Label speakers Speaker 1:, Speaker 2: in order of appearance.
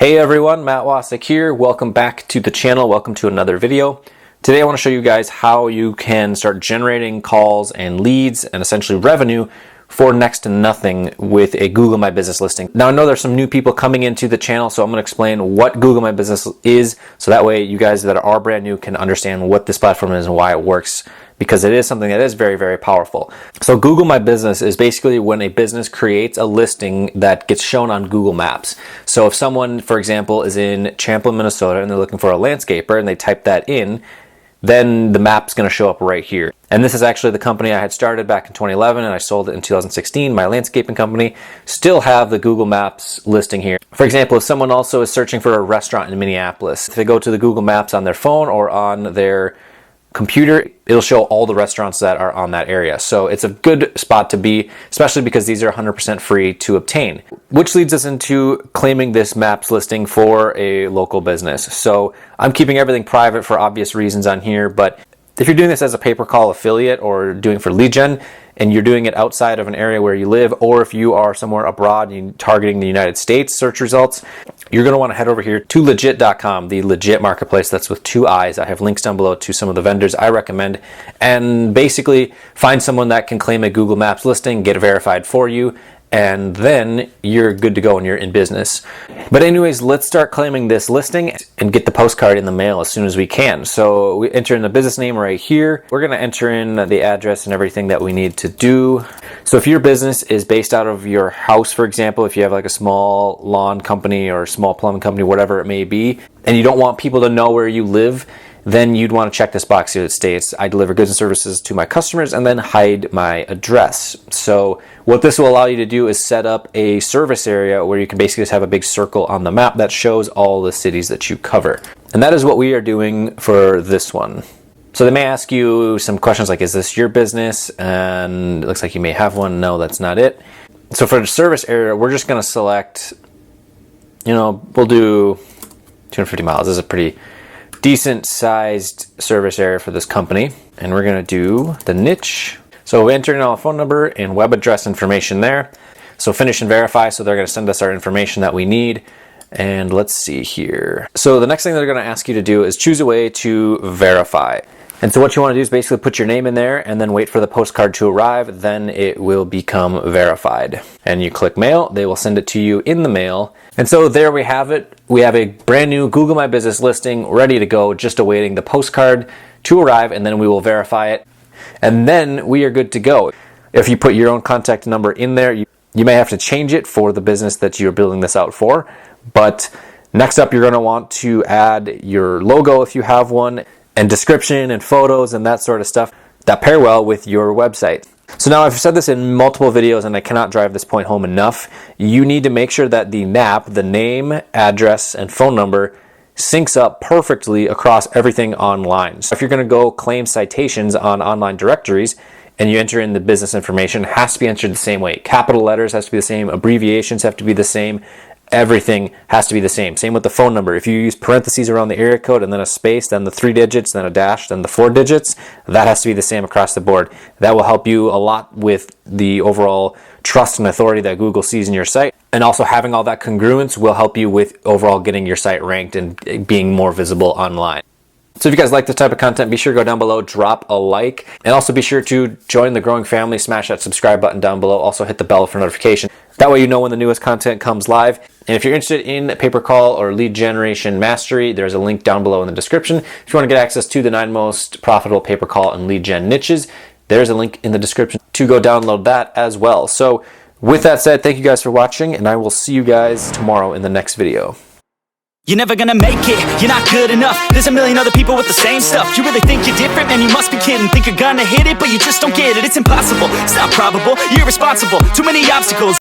Speaker 1: Hey everyone, Matt Wacek here. Welcome back to the channel. Welcome to another video. Today I want to show you guys how you can start generating calls and leads and essentially revenue for next to nothing with a Google My Business listing. Now I know there's some new people coming into the channel, so I'm going to explain what Google My Business is, so that way you guys that are brand new can understand what this platform is and why it works, because it is something that is very, very powerful. So Google My Business is basically when a business creates a listing that gets shown on Google Maps. So if someone, for example, is in Champlin, Minnesota, and they're looking for a landscaper and they type that in, then the map's going to show up right here. And this is actually the company I had started back in 2011 and I sold it in 2016. My landscaping company still have the Google Maps listing here. For example, if someone also is searching for a restaurant in Minneapolis, if they go to the Google Maps on their phone or on their computer, it'll show all the restaurants that are on that area. So it's a good spot to be, especially because these are 100% free to obtain. Which leads us into claiming this maps listing for a local business. So I'm keeping everything private for obvious reasons on here, but if you're doing this as a pay-per-call affiliate or doing for lead gen, and you're doing it outside of an area where you live, or if you are somewhere abroad and you're targeting the United States search results, you're going to want to head over here to legit.com, the legit marketplace that's with 2 I's. I have links down below to some of the vendors I recommend, and basically find someone that can claim a Google Maps listing, get it verified for you, and then you're good to go and you're in business. But anyways, let's start claiming this listing and get the postcard in the mail as soon as we can. So we enter in the business name right here. We're gonna enter in the address and everything that we need to do. So if your business is based out of your house, for example, if you have like a small lawn company or a small plumbing company, whatever it may be, and you don't want people to know where you live, then you'd want to check this box here that states, I deliver goods and services to my customers, and then hide my address. So what this will allow you to do is set up a service area where you can basically just have a big circle on the map that shows all the cities that you cover. And that is what we are doing for this one. So they may ask you some questions like, is this your business? And it looks like you may have one. No, that's not it. So for the service area, we're just going to select, we'll do 250 miles. This is a pretty decent sized service area for this company, and we're going to do the niche. So we enter in our phone number and web address information there. So finish and verify. So they're going to send us our information that we need. And let's see here. So the next thing they're going to ask you to do is choose a way to verify. And so what you want to do is basically put your name in there and then wait for the postcard to arrive. Then it will become verified. And you click mail, they will send it to you in the mail. And so there we have it. We have a brand new Google My Business listing ready to go, just awaiting the postcard to arrive, and then we will verify it. And then we are good to go. If you put your own contact number in there, you may have to change it for the business that you're building this out for. But next up, you're going to want to add your logo if you have one, and description and photos and that sort of stuff that pair well with your website. So now I've said this in multiple videos and I cannot drive this point home enough. You need to make sure that the map, the name, address, and phone number syncs up perfectly across everything online. So if you're going to go claim citations on online directories and you enter in the business information, it has to be entered the same way. Capital letters has to be the same, abbreviations have to be the same, everything has to be the same. Same with the phone number. If you use parentheses around the area code and then a space, then the 3 digits, then a dash, then the 4 digits, that has to be the same across the board. That will help you a lot with the overall trust and authority that Google sees in your site. And also having all that congruence will help you with overall getting your site ranked and being more visible online. So if you guys like this type of content, be sure to go down below, drop a like, and also be sure to join the growing family, smash that subscribe button down below. Also hit the bell for notification. That way you know when the newest content comes live. And if you're interested in pay-per-call or lead generation mastery, there's a link down below in the description. If you want to get access to the 9 most profitable pay-per-call and lead gen niches, there's a link in the description to go download that as well. So with that said, thank you guys for watching, and I will see you guys tomorrow in the next video.
Speaker 2: You're never gonna make it, you're not good enough. There's a million other people with the same stuff. You really think you're different? Man, you must be kidding. Think you're gonna hit it, but you just don't get it. It's impossible, it's not probable, you're irresponsible. Too many obstacles.